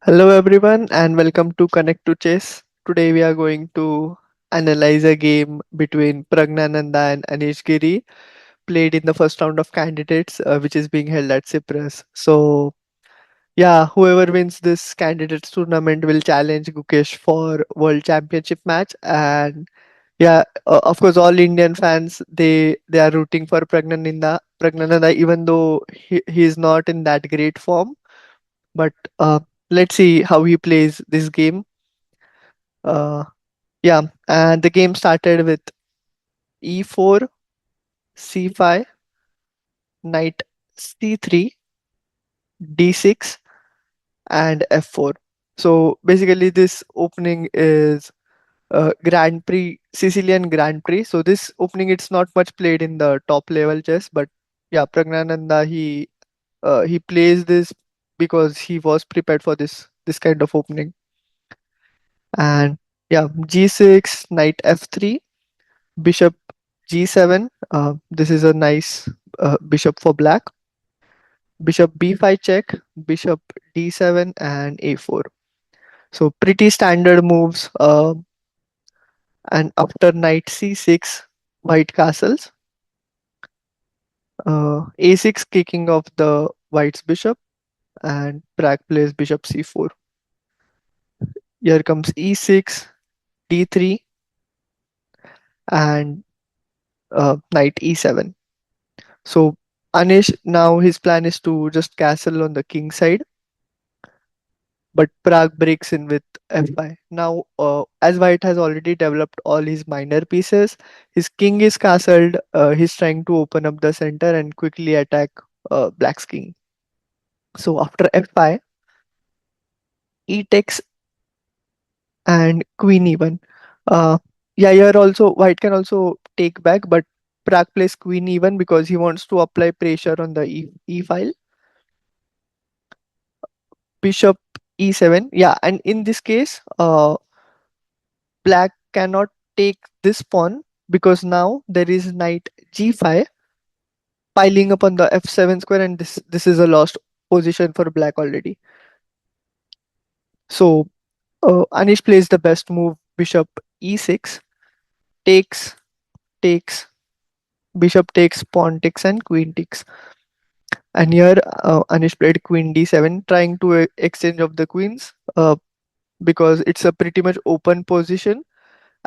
Hello everyone and welcome to Connect to Chess. Today we are going to analyze a game between Praggnanandhaa and Anish Giri played in the first round of candidates which is being held at Cyprus. So yeah, whoever wins this candidates tournament will challenge Gukesh for World Championship match. And yeah, of course all Indian fans they are rooting for Praggnanandhaa even though he is not in that great form. But let's see how he plays this game. Uh, yeah, and the game started with e4, c5, knight c3, d6, and f4. So basically, this opening is Grand Prix, Sicilian Grand Prix. So this opening it's not much played in the top level chess, but yeah, Praggnanandhaa he plays this because he was prepared for this kind of opening. And yeah, g6, knight f3, bishop g7. This is a nice bishop for black. Bishop b5 check, bishop d7, and a4. So pretty standard moves. And after knight c6, white castles. A6 kicking off the white's bishop, and Pragg plays bishop c4. Here comes e6, d3, and knight e7. So Anish now his plan is to just castle on the king side, but Prague breaks in with f5. Now, as White has already developed all his minor pieces, his king is castled. He's trying to open up the center and quickly attack Black's king. So after f5, e takes and queen e1. Uh, yeah, here also White can also take back, but Prague plays queen e1 because he wants to apply pressure on the e file. Bishop e7. Yeah, and in this case, Black cannot take this pawn because now there is knight g5 piling up on the f7 square, and this is a lost position for black already. So Anish plays the best move, bishop e6, takes, takes, bishop takes, pawn takes, and queen takes. And here Anish played queen d7, trying to exchange of the queens because it's a pretty much open position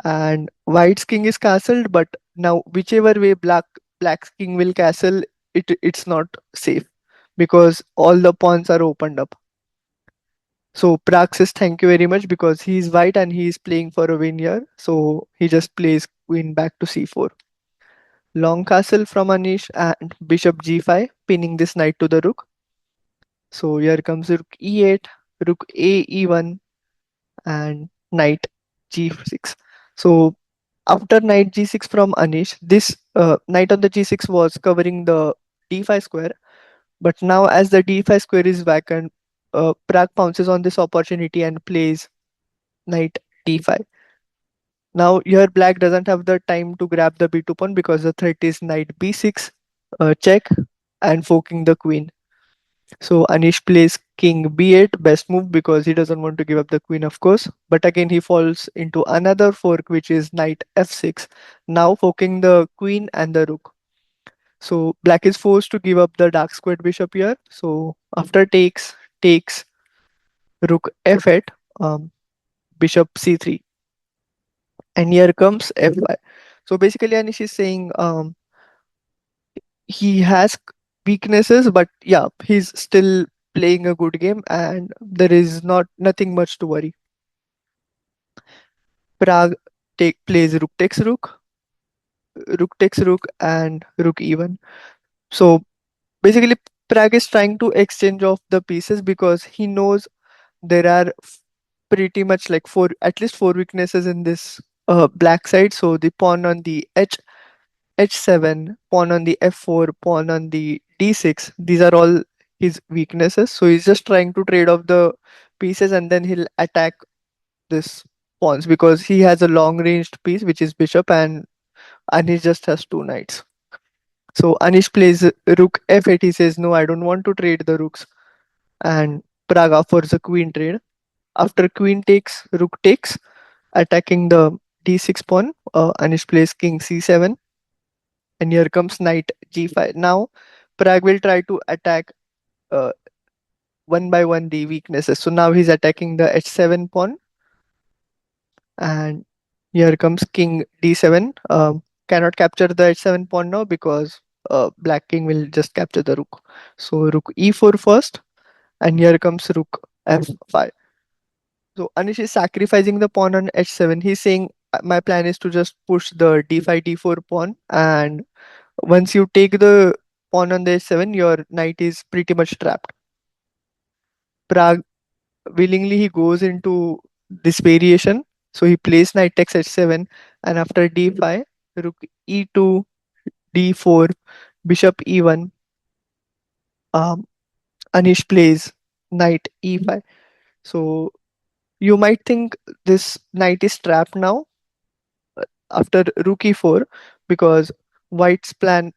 and white's king is castled, but now whichever way black's king will castle, it's not safe because all the pawns are opened up. So Pragg says thank you very much because he's white and he is playing for a win here, so he just plays queen back to c4. Long castle from Anish and bishop g5 pinning this knight to the rook. So here comes rook e8, rook a e1, and knight g6. So after knight g6 from Anish, this knight on the g6 was covering the d5 square, but now as the d5 square is vacant, Pragg pounces on this opportunity and plays knight d5. Now here black doesn't have the time to grab the b2 pawn because the threat is knight b6, check, and forking the queen. So Anish plays king b8, best move because he doesn't want to give up the queen, of course. But again, he falls into another fork, which is knight f6, now forking the queen and the rook. So black is forced to give up the dark squared bishop here. So after takes, rook f8, bishop c3, and here comes f5. So basically, Anish is saying he has weaknesses, but yeah, he's still playing a good game, and there is not nothing much to worry. Prague take plays rook takes rook, and rook e1. So basically, Prague is trying to exchange off the pieces because he knows there are pretty much like at least four weaknesses in this black side. So the pawn on the h7, pawn on the f4, pawn on the d6. These are all his weaknesses. So he's just trying to trade off the pieces and then he'll attack this pawns because he has a long ranged piece which is bishop, and Anish just has two knights. So Anish plays rook f8. He says, no, I don't want to trade the rooks. And Pragg offers a queen trade. After queen takes, rook takes, attacking the d6 pawn. Anish plays king c7, and here comes knight g5. Now, Pragg will try to attack uh, one by one the weaknesses. So now he's attacking the h7 pawn, and here comes king d7. Cannot capture the h7 pawn now because black king will just capture the rook. So rook e4 first, and here comes rook f5. So Anish is sacrificing the pawn on h7. He's saying, My plan is to just push the d5 d4 pawn, and once you take the pawn on the h7, your knight is pretty much trapped." Pragg willingly he goes into this variation. So he plays knight takes h7, and after d5, rook e2, d4, bishop e1. Um, Anish plays knight e5. So you might think this knight is trapped now after rook e4, because black's plan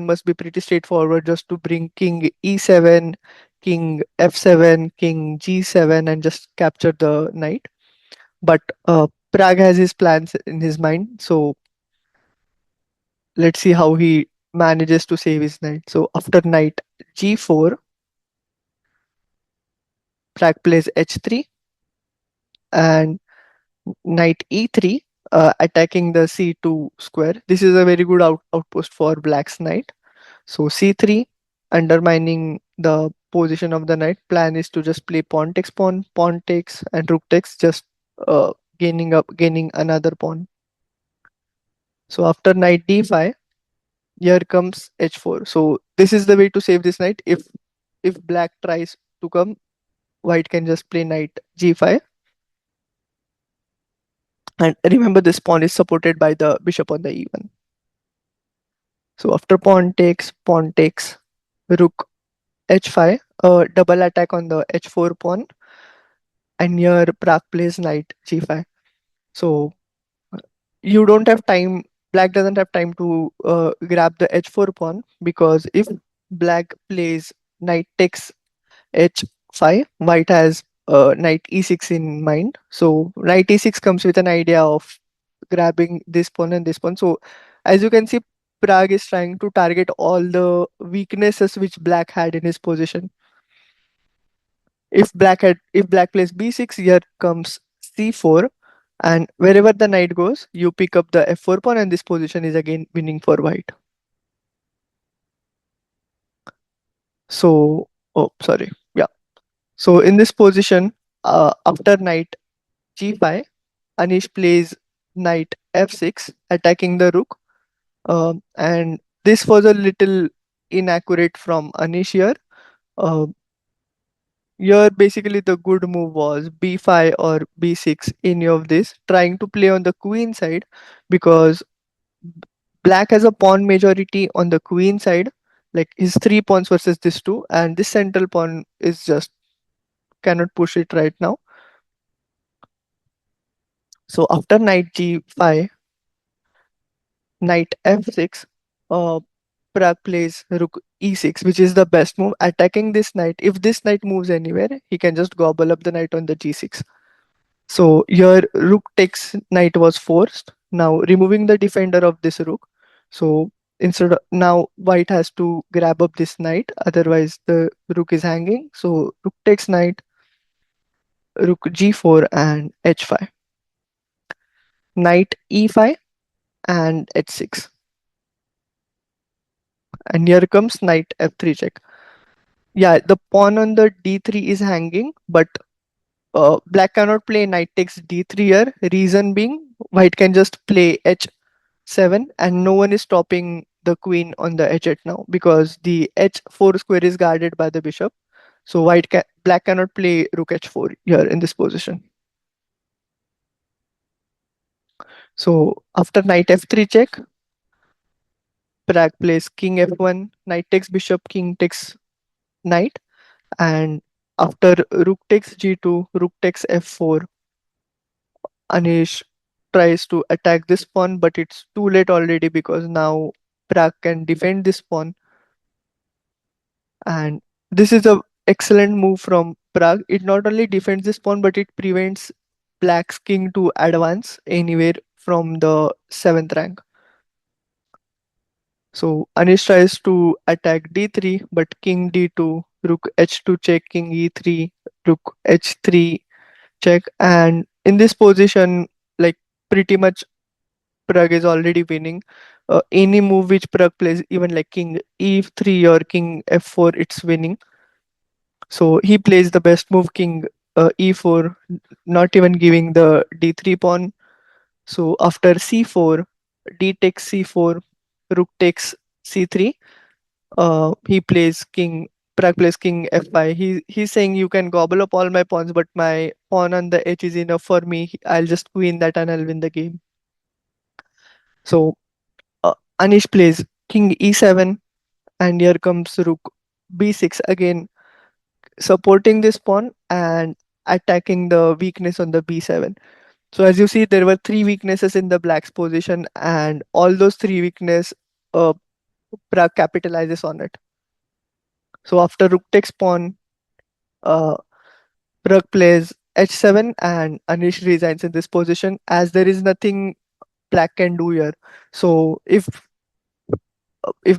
must be pretty straightforward, just to bring king e7, king f7, king g7, and just capture the knight. But Pragg has his plans in his mind, so let's see how he manages to save his knight. So after knight g4, Pragg plays h3 and knight e3, attacking the c2 square. This is a very good outpost for black's knight. So c3, undermining the position of the knight. Plan is to just play pawn takes, and rook takes, just gaining another pawn. So after knight d5, here comes h4. So this is the way to save this knight. If black tries to come, white can just play knight g5. And remember, this pawn is supported by the bishop on the e1. So after pawn takes, rook h5, a double attack on the h4 pawn, and here Pragg plays knight g5. So you don't have time. Black doesn't have time to grab the h4 pawn, because if black plays knight takes h5, white has knight e6 in mind. So knight e6 comes with an idea of grabbing this pawn and this pawn. So as you can see, Pragg is trying to target all the weaknesses which black had in his position. If black plays b6, here comes c4, and wherever the knight goes, you pick up the f4 pawn, and this position is again winning for white. So, oh, sorry, yeah. So in this position, after knight g5, Anish plays knight f6, attacking the rook. And this was a little inaccurate from Anish here. Uh, Here, basically, the good move was b5 or b6, any of this, trying to play on the queen side, because black has a pawn majority on the queen side, like his three pawns versus this two, and this central pawn is just cannot push it right now. So after knight g5, knight f6, uh, Pragg plays rook e6, which is the best move, attacking this knight. If this knight moves anywhere, he can just gobble up the knight on the g6. So here rook takes knight was forced. Now removing the defender of this rook. So instead of, now white has to grab up this knight, otherwise the rook is hanging. So rook takes knight, rook g4 and h5. Knight e5 and h6. And here comes knight f3 check. Yeah, the pawn on the d3 is hanging, but black cannot play knight takes d3 here. Reason being, white can just play h7, and no one is stopping the queen on the h8 now, because the h4 square is guarded by the bishop. So black cannot play rook h4 here in this position. So after knight f3 check, Pragg plays king f1, knight takes bishop, king takes knight, and after rook takes g2, rook takes f4, Anish tries to attack this pawn, but it's too late already, because now Pragg can defend this pawn. And this is a excellent move from Prague. It not only defends this pawn, but it prevents Black's king to advance anywhere from the seventh rank. So Anish tries to attack d3, but king d2, rook h2 check, king e3, rook h3 check, and in this position, like pretty much Pragg is already winning. Any move which Pragg plays, even like king e3 or king f4, it's winning. So he plays the best move, king e4, not even giving the d3 pawn. So after c4, d takes c4, rook takes c3. He plays king. Pragg plays king f5. He's saying you can gobble up all my pawns, but my pawn on the edge is enough for me. I'll just queen that and I'll win the game. So Anish plays king e7, and here comes rook b6 again, supporting this pawn and attacking the weakness on the b7. So as you see, there were three weaknesses in the black's position, and all those three weakness, uh, Pragg capitalizes on it. So after rook takes pawn, uh, Pragg plays h7, and Anish resigns in this position as there is nothing black can do here. So if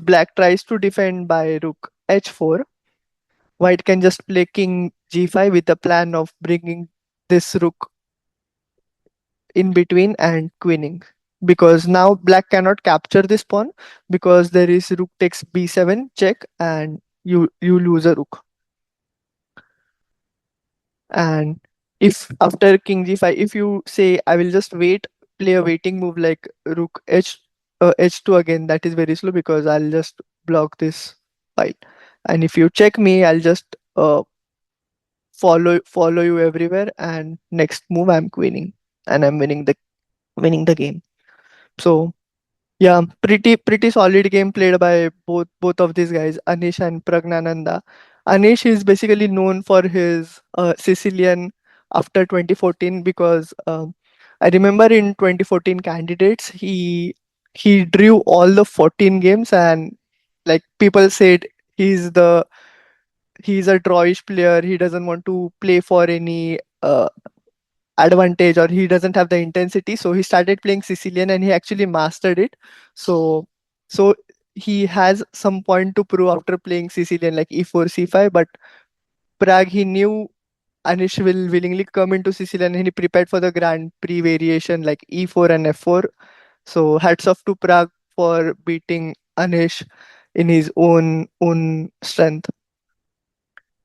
black tries to defend by rook h4, white can just play king g5 with the plan of bringing this rook in between and queening. Because now black cannot capture this pawn because there is rook takes b7 check, and you lose a rook. And if after king g5, if you say I will just wait, play a waiting move like rook h2 again, that is very slow because I'll just block this file. And if you check me, I'll just follow you everywhere, and next move I'm queening and I'm winning the game. So yeah, pretty solid game played by both of these guys, Anish and Praggnanandhaa. Anish is basically known for his Sicilian after 2014 because I remember in 2014 candidates he drew all the 14 games, and like people said he's the he's a drawish player. He doesn't want to play for any advantage, or he doesn't have the intensity, so he started playing Sicilian and he actually mastered it. So so he has some point to prove after playing Sicilian like e4 c5, but Prague, he knew Anish will willingly come into Sicilian and he prepared for the Grand Prix variation like e4 and f4. So hats off to Prague for beating Anish in his own strength.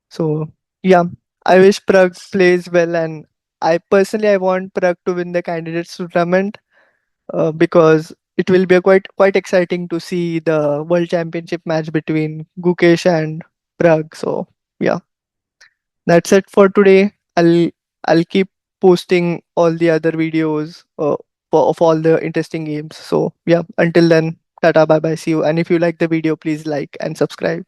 So yeah, I wish Prague plays well, and I want Prague to win the candidates tournament because it will be a quite exciting to see the World Championship match between Gukesh and Prague. So yeah, that's it for today. I'll keep posting all the other videos of all the interesting games. So yeah, until then, tata, bye bye, see you. And if you like the video, please like and subscribe.